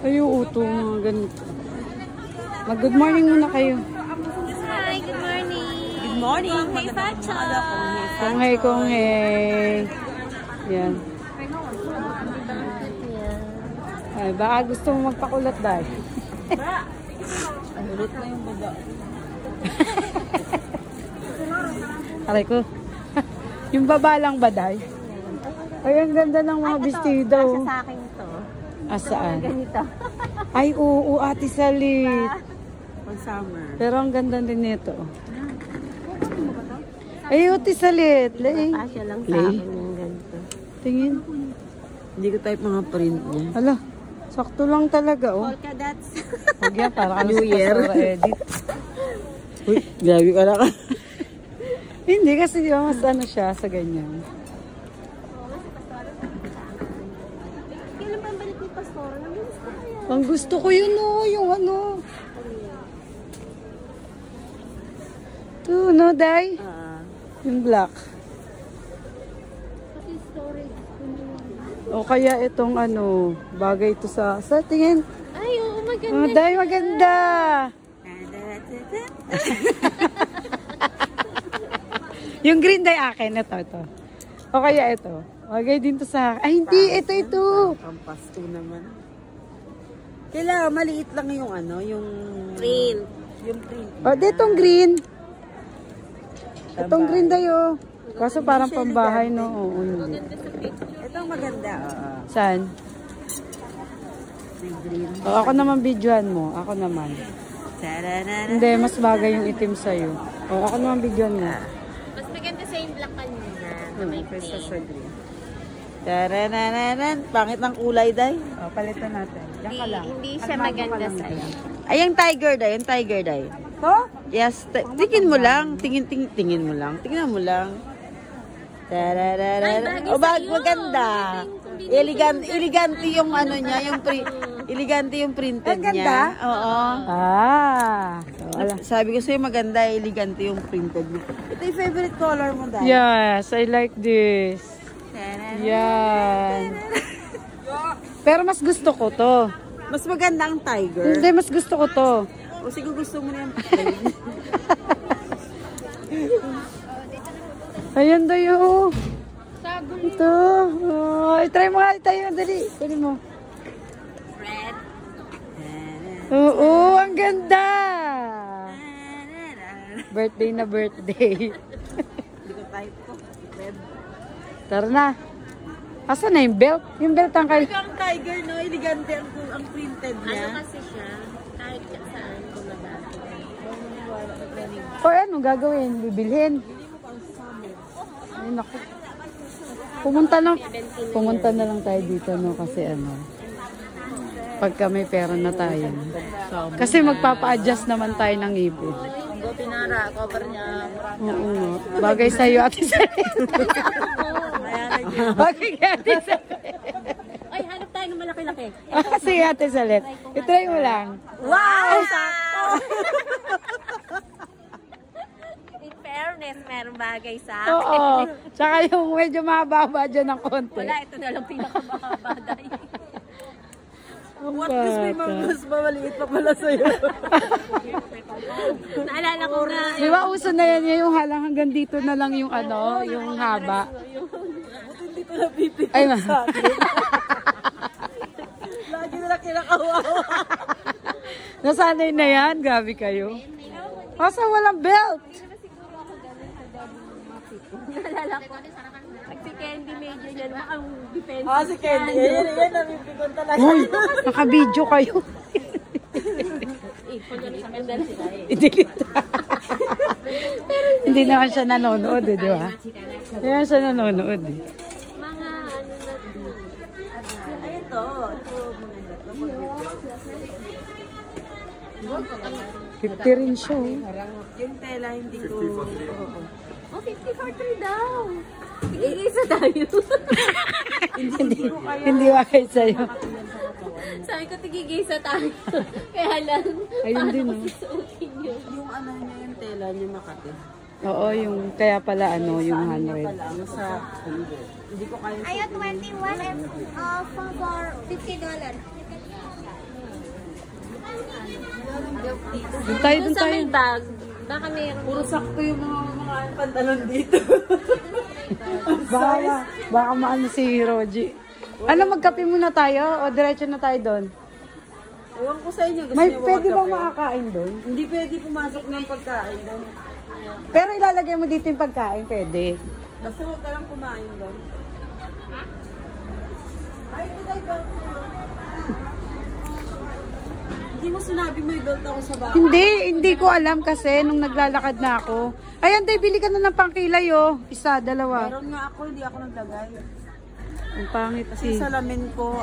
Ay, uto mga ganito. Mag-good morning muna kayo. Hi, good morning. Good morning. Kung hey, Sacha. Kung hey. Yan. Ay, baka gusto mo magpakulat dahil. Ulit na yung baba. Aray ko. Yung baba lang ba dahil? Ay, ang ganda ng mga vestido. Kasi sa akin to. Saan? Ganito. Ay, oo, Ate Salit. Pag summer. Pero ang ganda din nito. Ay, Ate Salit. Lay. Kasya lang sa Lay. akin yung ganito. Tingin. Hindi ko type mga print niya. Hala, sakto lang talaga, oh. Polka dots. Huwag yan, para ka New Year. edit. Uy, grabe ka na ka. Hindi, kasi di ba mas ano siya sa ganyan. Kailan pa ang balik ni Pastor? Ang gusto ko yun, oh, yung ano. Ito, no, Day? Yung black. Kasi storage. O kaya itong ano, bagay ito sa tingin. Ay, oo, maganda. Oh, Day, maganda. Yung green Day akin, ito. O kaya ito. Bagay din to sa ay, hindi, ito. Ang Pasko naman. Kailangan maliit lang yung ano, yung Print. yung print. O, ditong green. Itong green Day, oh. Kaso parang pambahay, no? Oo, hindi. Ito ang maganda. Saan? Yung green. O, ako naman videoan mo. Ako naman. Tararara. Hindi, mas bagay yung itim sa'yo. O, ako naman videoan mo. Mas maganda sa yung black kanina. Na may Kaysa print. sa green. Tararararan. Pangit ng kulay, Day. O, palitan natin. Yan ka lang. Hindi siya maganda sa'yo. Ay, yung tiger, Day. Yung tiger, Day. To? Yes, tingin mo lang. Tingin mo lang. Tingnan mo lang. Tararara. O, maganda. Elegante yung ano niya, elegante yung printed niya. Oo. Sabi ko sa'yo maganda, elegante yung printed niya. Ito yung favorite color mo, Day. Yes, I like this. Yan. Pero mas gusto ko to. Mas maganda ang tiger. Hindi, mas gusto ko to. O siguro gusto mo na yung plain. Ayan tayo. Ito. Oh, try mo nga tayo. Dali. Dali mo. Red. Oo, ang ganda. Birthday na birthday. Hindi ko type ko. Red. Tara na. Asa na yung belt? Yung belt ang kayo. Ang tiger, no? Elegante ang printed niya. Ano kasi siya? Kahit saan kumabati. O ano gagawin? Bibilhin. Ay naku. Pumunta na lang tayo dito, no? Kasi ano, pagka may pera na tayo. Kasi magpapa-adjust naman tayo ng ipon. Go Pinara, cover niya. Oo nga. Bagay sa'yo, Ate Salit. Bagay kay Ate Salit. Ay, hanap tayo ng malaki-laki. Sige, Ate Salit. I-try mo lang. Wow! In fairness, merong bagay sa akin. Oo. Tsaka yung medyo mahaba dyan ng konti. Wala, ito na lang pinakamahaba dahil. What is may mas maliit pa pala sa'yo? Naalala ko nga. Di ba uso na yan yung halang hanggang dito na lang yung ano, yung haba. Hindi ko napipigil Ay, sa akin. Lagi na lang kinakawawa. Nasanay na yan. Grabe kayo. Asa walang belt? Naalala ko. Si Candy Major niya naman ang defense. Si Candy. Yan, napipigil talaga. Uy, naka-video kayo. I-delete. Hindi naman siya nanonood, di ba? Hindi naman siya nanonood. Mga ano na. Ay, ito. Ito. 50 rin siya. Yung tela, hindi ko... Oh, 50-40 daw. Iisa tayo. Hindi wakay sa'yo. Sabi ko, tigigisa tayo. Kaya lang, Ayun din, no? susuotin yun. Yung ano niya, yung tela niya Makati. Oo, yung kaya pala ano, yung 100. Ano sa... Hindi ko kaya... Ayaw 21 and for $50. Doon tayo, Doon doon sa tayo. may bag, baka meron. Puro sakto yung mga pantalon dito. Baka maano si Roji. Ano, magkape muna tayo o diretso na tayo doon? Ewan ko sa inyo. Gusto May niyo pwede ba bang magkape? makakain doon? Hindi pwede pumasok ng pagkain doon. Pero ilalagay mo dito yung pagkain, pwede. Basta huwag ka lang kumain doon. Ay, patay ba? Hindi mo sinabi may belt ako sa bahay. Hindi ko alam kasi nung naglalakad na ako. Ayan, tayo, bili ka na ng pangkilay, oh. Isa, dalawa. Meron nga ako, hindi ako naglagay. Ang pangit Kasi kasi. salamin ko,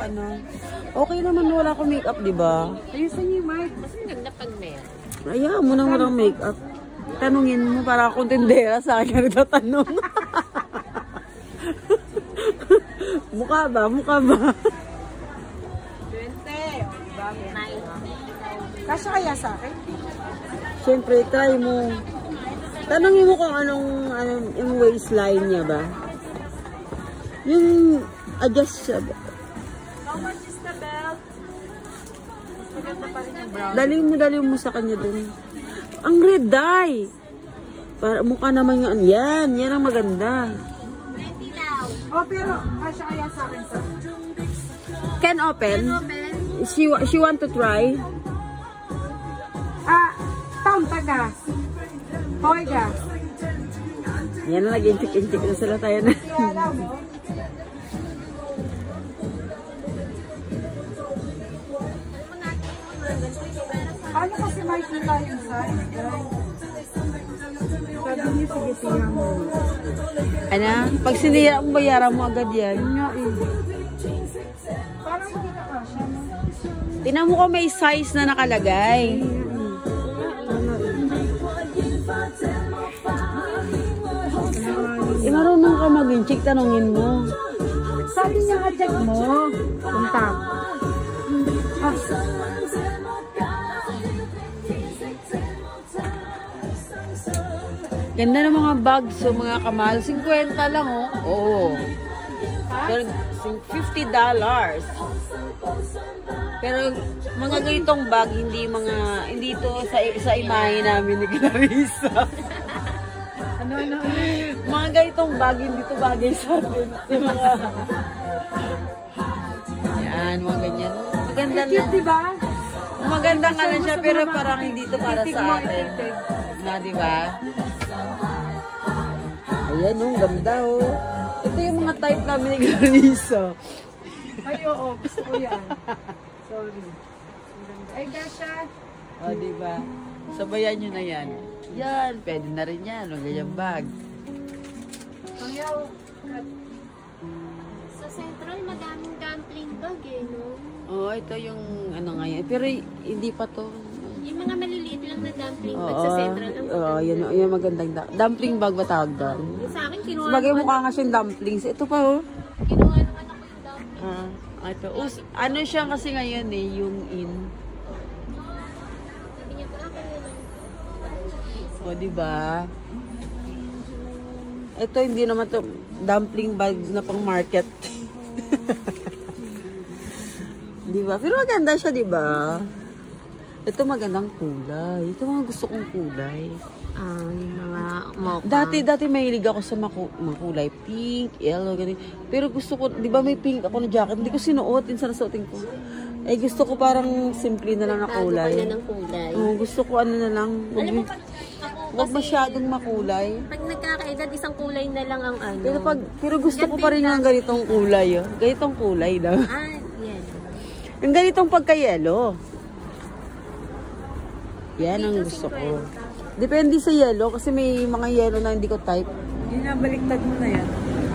okay naman wala akong makeup, di ba? Ayusin niyo, Mike. Mas maganda pag meron. Ayaw mo nang walang makeup. Tanungin mo para akong tindera sa akin nagtatanong. Mukha ba? Mukha ba? 20. Kasya kaya sa akin? Siyempre, try mo. Tanungin mo kung anong yung waistline niya ba? Yung adjust siya ba? How much is the belt? Dali mo sa kanya dun. Ang red dye. Para mukha naman yung yan ang maganda. 20 daw. Oh, pero kasya kaya sa akin sa Can open? She want to try? Tom, taga. Hoy, ga. Yan na, nag-intik-intik na sila tayo na. Ano kasi makikita yung size? Sabi niyo, sige, tingnan mo. Ano? Pag sinira mo, bayaran mo agad yan. Yun nga eh. Parang hindi ka kasya, no? Tingnan mo kung may size na nakalagay. Marunong ka mag-inchik, tanongin mo. Sabi niya nga, check mo. Kung tap. Ganda ng mga bags, so mga kamal. 50 lang, oh. Oo. Pero $50. Pero mga ganitong bag, hindi to sa imahe namin ni Clarissa. Ano? Mga ganitong bag, hindi to bagay sa atin. Yung mga... Yan, mga ganyan. Maganda lang. Diba? Maganda nga lang siya, pero parang hindi to para sa atin. Na, diba? Ayan, oh, ganda, oh. Ito yung mga type namin ni Clarissa. Ay, oo. Gusto ko yan. Sorry. Ay, Gasha. O, diba? Sabayan nyo na yan. Yan, pwede na rin yan. Huwag yung bag. Pangyaw. Sa Central, madaming dumpling bag eh, no? Oo, ito yung ano nga yan. Pero hindi pa to. Yung mga maliliit lang na dumpling bag sa Central. Oo, yan magandang dumpling bag ba tawag doon? Yung sa akin, kinuha Sabagay mukha nga siyang dumplings. Ito pa, oh. naman ako yung dumpling. Ito. Ano siya kasi ngayon eh, yung in. Sabi niya, kaya lang. O, diba? Ito, hindi naman to dumpling bag na pang market. Diba? Pero maganda siya, diba? Ito magandang kulay. Ito mga gusto kong kulay. Yung mga mocha. Dati mahilig ako sa makulay. Pink, yellow, ganyan. Pero gusto ko, di ba may pink ako na jacket? Hindi ko sinuot. Minsan nasuotin ko. Eh, gusto ko parang simple na lang na kulay. Tago ka na ng kulay. Gusto ko ano na lang. Alam mo, pag Huwag masyadong makulay. pag nagkakaedad, isang kulay na lang ang ano. Pero gusto ko pa rin yung ganitong kulay. Oh. Ganitong kulay daw. Yan. Yung ganitong pagka-yellow. Yan ang gusto ko. Depende sa yellow kasi may mga yellow na hindi ko type. Yun na, baliktad mo na yan.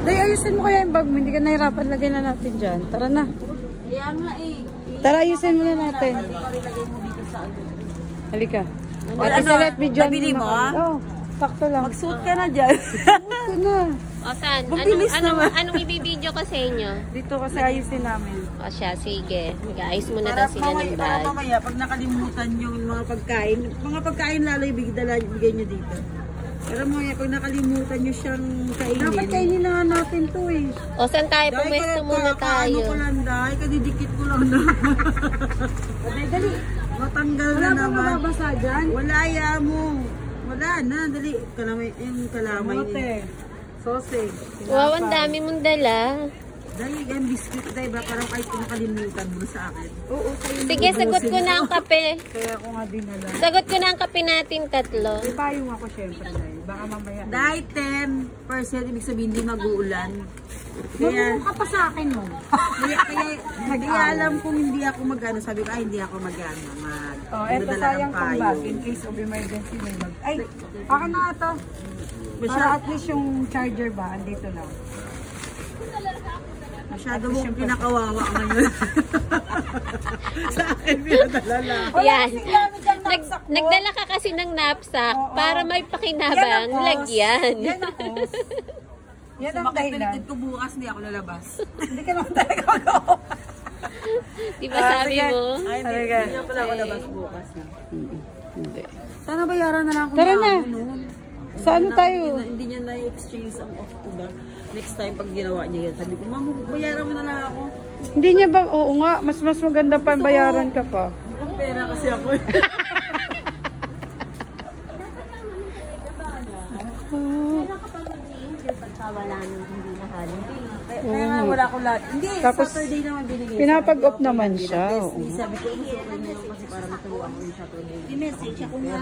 Day, ayusin mo kaya yung bag mo. Hindi ka nahirapan. Lagay na natin dyan. Tara na. Yan nga eh. Tara, ayusin mo na natin. Halika. At isa-let me dyan. Nabili mo, ah? Oo, sakto lang. Magsuot ka na dyan. Ito na. O, saan? Mabilis naman. Anong ibibideo ko sa inyo? Dito kasi ayusin namin. O siya, sige. Mag-ayos muna daw sila ng Para bag. mamaya, pag nakalimutan yung mga pagkain lalo ibigay nyo dito. Pero mamaya, pag nakalimutan nyo siyang kainin. Dapat kainin na nga natin to eh. O, saan tayo? Pumesto muna tayo. Ano ko lang, dahil kadidikit ko lang na. Dali, dali. Matanggal na naman. Wala bang mababasa dyan? Wala, ya mo. Wala na, dali. Kalamay, yung kalamay. Sausage. Wow, ang dami mong dala. Dahil yung biscuit, dahil ba parang kahit nakalimutan mo sa akin. Oo, sa'yo. Sige, sagot ko na ang kape. Kaya ako nga dinala. Sagot ko na ang kape natin tatlo. May payong ako syempre dahil. Baka mamaya. Dahil 10%, ibig sabihin hindi mag-uulan. Kaya, ka pa sa akin mo. kaya alam kong hindi ako mag-ano. Sabi ko, hindi ako mag-ano. Oh, eto sayang pang bag in case of emergency may bag. Ay, akin na ito. Para at least yung charger ba, andito lang. Masyado mong pinakawawa ngayon. Sa akin, pinadala. Yan. Nagdala ka kasi ng knapsack para may pakinabang lagyan. Yan ako. Yan ang dahilan. Ko bukas, hindi ako lalabas. Hindi ka naman talaga ako. Di ba sabi mo? Ay, hindi pala ako labas bukas na. Hindi. Sana bayaran na lang ako. Tara na. Saan tayo? Hindi niya na-exchange ang off ko ba? Next time pag ginawa niya yan, sabi ko, ma'am, bayaran mo na lang ako. Hindi niya ba? Oo nga. Mas maganda pa bayaran ka pa. Ang pera kasi ako. Wala nang hindi na holiday. Kaya nga wala ko lahat. Hindi, Tapos, Saturday naman binigay. pinapag-off naman siya. Oo. Sabi ko, usually niyo kasi para maturuan ko yung Saturday. I-message ako na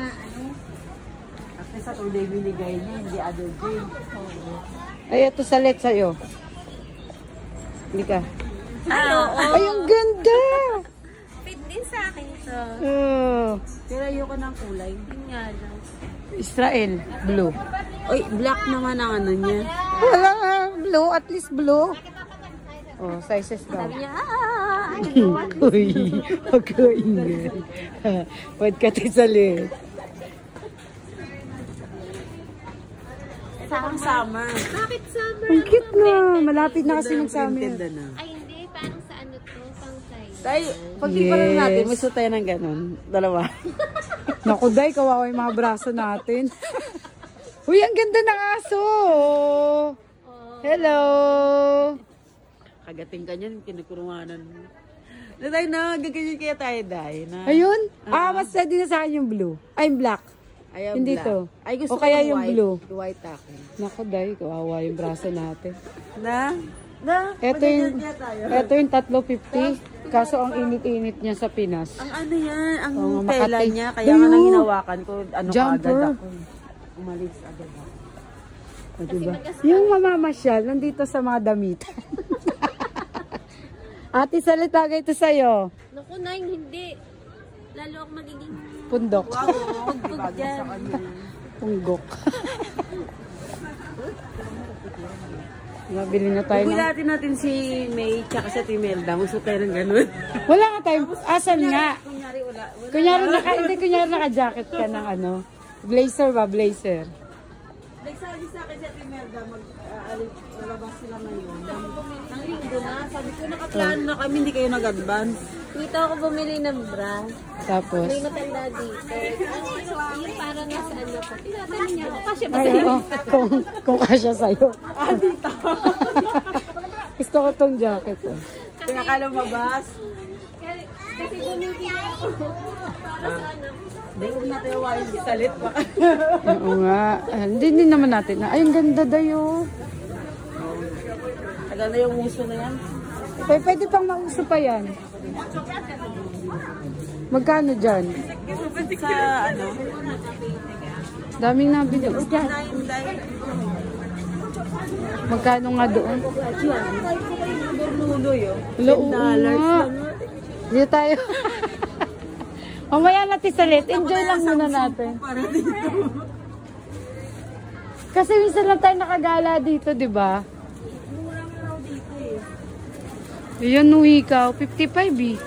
Kasi Saturday binigay niya, hindi other day. Ay, ito salit sa'yo. Hindi ka. Hello. Ay, ang ganda! Fit din sa akin ito. Oh, Pero ayoko ng kulay. Yun nga lang. Israel, blue. Oy, black naman ang ano niya. Wala nga, blue. At least blue. Oh, sizes daw. Sabi niya, Uy, huwag ko ingay. Huwag ka salit. Pang summer. bakit summer? Ang cute na. Malapit na kasi mag-summer. Printed na. Ay, hindi. Parang sa ano to? Pang size. Tayo, pag yes. Natin, may suot tayo ng ganun. Dalawa. Naku, day, kawawa yung mga braso natin. Uy, ang ganda ng aso. Hello. Kagating ka niyan, kinukurunganan mo. Day, na, gaganyan kaya tayo, Day. Na, Ayun. Mas ready na sa akin yung blue. Ay, yung black. ayaw Hindi black. to. Ay, gusto O kaya ko yung white. blue. White ako. Naku, day, kawawa yung braso natin. Na? Ito yung 350. Kaso ang init-init niya sa Pinas. Ang ano yan, ang Oo, tela Makati. niya, kaya nga nang hinawakan ko, ano Jumper. kaagad ako. Umalis agad ako. O, diba? Yung mamamasyal, nandito sa mga damitan. Ate, salita ka ito sa'yo. Naku, Nine, hindi. Lalo ako magiging Pundok. pugpug dyan. Punggok. Nabili na tayo Bili ng... natin si May, tsaka si Timelda. Gusto tayo ng ganun. Wala nga tayo. Asan nga? Kunyari, wala. Kunyari naka-jacket ka ng ano. Blazer ba? Blazer. Nagsabi sa akin si Timelda, lalabas sila ngayon. Ang linggo na, sabi ko, nakaplano na kami, hindi kayo nag-advance. Dito ako bumili ng bra. Tapos. May matanda dito. Yung parang nasa ano ko. Tinatanong niya ako. Kasi ba Ay, oo. Kung kasya sa'yo. Dito. Gusto ko tong jacket. Oh. Kaya ka lumabas. Kasi bumili ako. Hindi ko natin awain si Salit baka. Oo nga. Hindi din naman natin na. Ay, ang ganda dayo. Tagal na yung uso na yan. Pwede pang mauso pa yan. Magkano dyan? Sa ano? Daming nabili. Magkano nga doon? Bernulo yun. $10 nga. Dito tayo. Mamaya natin salit. Enjoy lang muna natin. Para dito. Kasi minsan lang tayo nakagala dito, di ba? Yan, nuhi ka. 55 eh.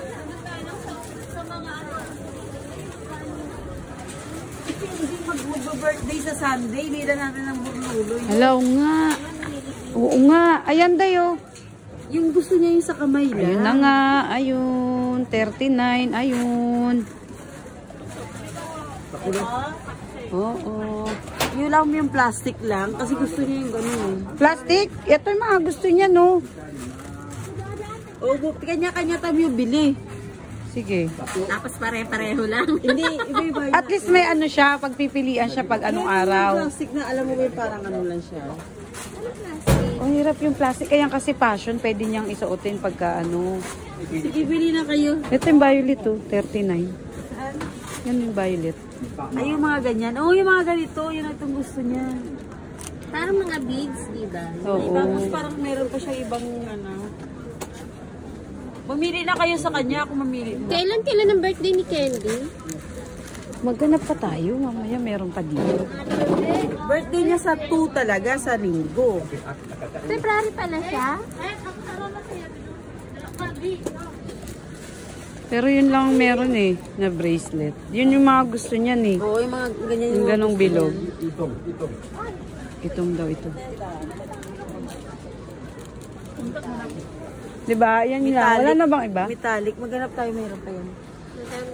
Mag-birthday sa Sunday, nila natin ng Bernulo. Hello nga. Oo nga. Ayan dayo. Yung gusto niya yung sa kamay lang. Ayun na nga. Ayun. 39. Ayun. Oo. Yung lang yung plastic lang, kasi gusto niya yung gano'n. Plastic? Ito yung mga gusto niya, no? O, kanya-kanya tayo yung bili. Sige. Tapos pare-pareho lang. Hindi, iba-iba. At least may ano siya, pagpipilian siya pag anong araw. Plastic na, alam mo ba parang ano lang siya. Ang hirap yung plastic. Ayan kasi fashion, pwede niyang isuotin pagka ano. Sige, bili na kayo. Ito yung violet oh, 39. Yan yung violet. Ay, yung mga ganyan. Oo, yung mga ganito. Yun ang itong gusto niya. Parang mga beads, di ba? Oo. Tapos parang meron pa siya ibang ano. Mamili na kayo sa kanya kung mamili mo. Kailan ang birthday ni Candy? Magganap pa tayo, mamaya meron pa dito. Birthday niya sa 2 talaga, sa linggo. February pala siya? Pero yun lang meron eh, na bracelet. Yun yung mga gusto niyan eh. Oo, yung mga ganyan Yung ganong bilog. Itong daw ito. Diba? Yan yun lang. Wala na bang iba? Metallic. Maghanap tayo, meron pa yan.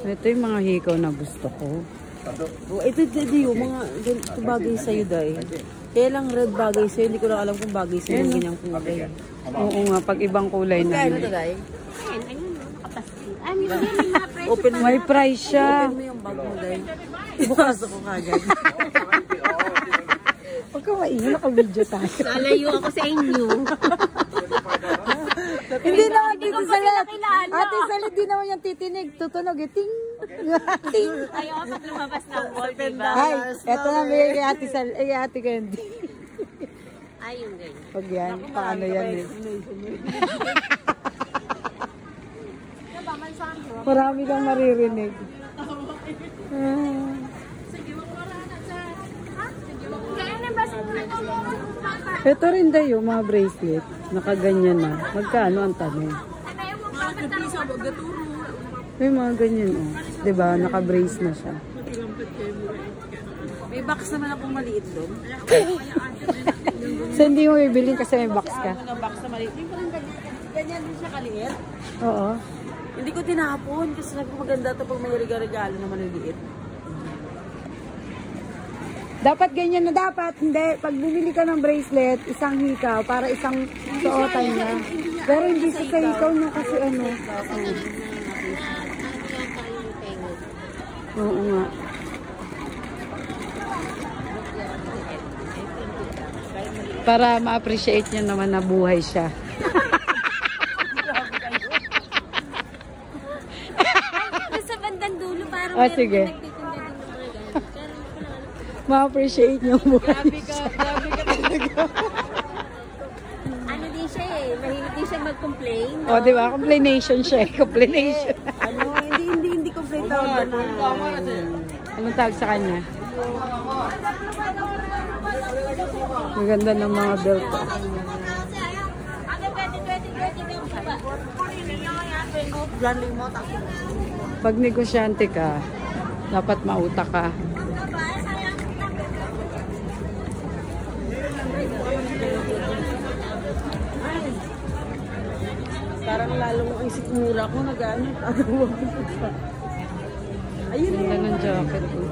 Ito yung mga hikaw na gusto ko. Oh, ito yung mga ganito bagay sa'yo, Day. Kaya lang red bagay sa'yo. Hindi ko lang alam kung bagay sa'yo yung ganyang kulay. Oo nga, pag ibang kulay na. Kaya ito, Day? Ayun, nakapaskil. Ah, may mga presyo. Open mo. May price siya. Open mo yung bag mo, Day. Bukas ako kagad. Huwag ka maingin, naka-video tayo. Lalayo ako sa inyo. Hindi naman dito sa lahat. Ate Salit, di naman yung titinig. Tutunog eh. Ting! Ting! Ayaw pag lumabas ng wall, diba? Ay, eto na bigay kay Ate Salit. Ay, Ate Candy. Ay, yung ganyan. Huwag yan. Paano yan eh. Marami kang maririnig. Ito rin dayo, mga bracelet. Nakaganyan na. Magkano ang tanong? May mga ganyan oh. Diba? Naka-brace na siya. May box naman akong maliit doon. So hindi mo bibilin kasi may box ka? Mga box na maliit. Yung parang ganyan din siya kaliit. Oo. Hindi ko tinapon kasi sabi ko maganda ito pag may regalo na maliliit. Dapat ganyan na dapat. Hindi. Pag bumili ka ng bracelet, isang hikaw para isang suotan niya. Pero hindi sa hikaw niya kasi ano. Oo nga. Para ma-appreciate niya naman na buhay siya. Sa bandang dulo, parang Oh, sige. nagtitinda din ng mga ganyan. Ma-appreciate niya yung buhay siya. Ano din siya eh, mahilig din siya mag-complain. O, di ba? Complaination siya eh. Complaination. Ano, hindi complete tawag na. Anong tawag sa kanya? Maganda ng mga belt. Blanding mo, tapos. Pag negosyante ka, dapat mautak ka. Parang lalong ang sikmura ko nag-ano. Ayun Ganda ng jacket ko.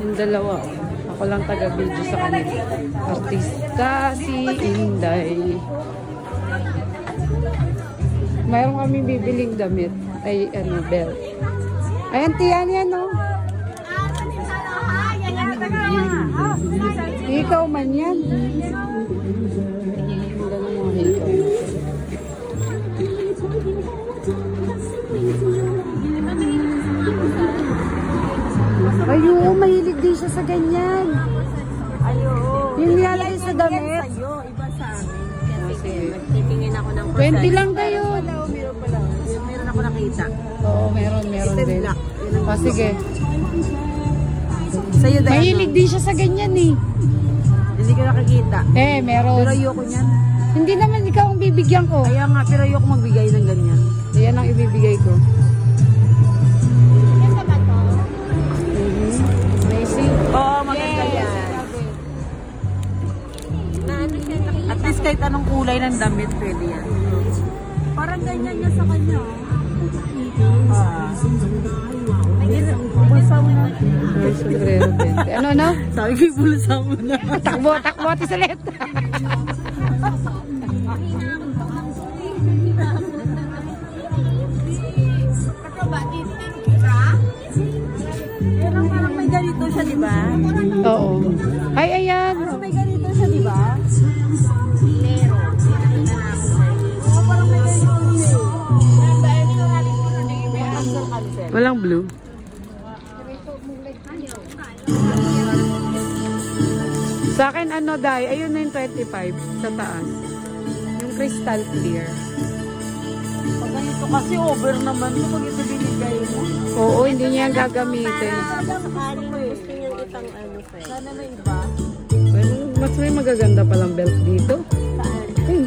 Yung dalawa, oh. Ako lang taga-video sa kanila. Artista si Inday. Mayroon kami bibiling damit. Ay, ano, belt. Ayan, tiyan yan, no? Ikaw man yan. Ganda ng mga hikaw. Ayun, mahilig din siya sa ganyan. Ayun. Yung nilalay sa damit. Sa'yo, iba sa amin. Sige, magtitingin ako ng 20 lang kayo. Meron pala. Meron ako nakita. Oo, meron din. Black. O, sige. Sa'yo, Diana. Mahilig din siya sa ganyan eh. Hindi ko nakikita. Meron. Pero ayoko niyan. Hindi naman ikaw ang bibigyan ko. Kaya nga, pero ayoko magbigay ng ganyan. Ayan ang ibibigay ko. Amazing. Oo, maganda yan. At least kahit anong kulay ng damit, pwede yan. Parang ganyan niya sa kanya. Bulsa mo na. Sombrero 20. Ano na? Sabi ko, bulsa mo na. Takbo, Ate Salit. siya, di ba? Oo. Ay, ayan. May ganito siya, di ba? Walang blue. Sa akin, ano, Day? Ayun na yung 25 sa taas. Yung crystal clear. Pag ganito kasi over naman ito pag ito binigay mo. Oo, hindi niya yan gagamitin. Sakaling gusto niyang itang ano, Fred. Sana may iba. Well, mas may magaganda palang belt dito. Ay.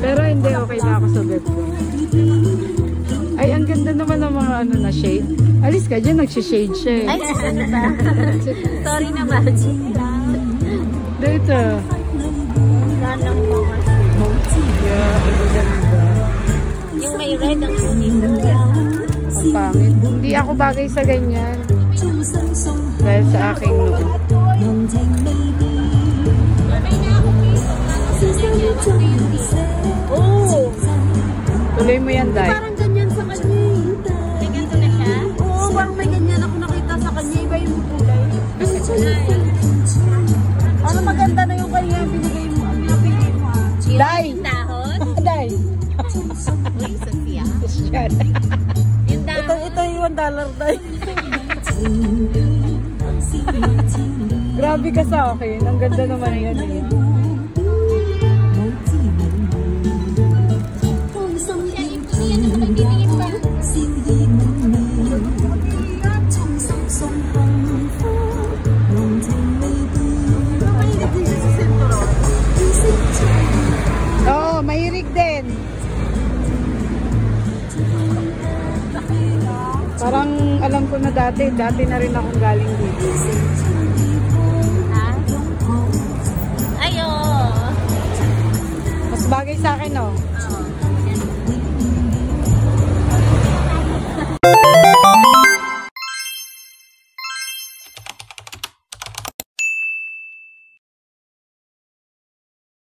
Pero hindi, okay na ako sa belt ko. Ay, ang ganda naman ng mga ano na shade. Alis ka dyan, nagsishade siya eh. Ay, ano ba? Sorry naman. Dito. Lanang mga. Yeah, ang ganda. Yung may red ang dito. Ang pangit. Hindi ako bagay sa ganyan. Dahil sa aking noo. Oh! Tuloy mo yan, Day. Parang ganyan sa kanya. May ganito na siya? Oo, parang may ganyan ako nakita sa kanya. Iba yung kulay. Ano maganda na yung kanya binigay mo. Ang napili mo. Day! Dahon? Day! Uy, Sophia. Yan. Yung dahon. Ito yung $1 day. Grabe ka sa akin. Ang ganda naman yan eh. Oo, mahirig din. Parang alam ko na dati na rin akong galing dito. Ha? Ayo. Mas bagay sa akin, oh.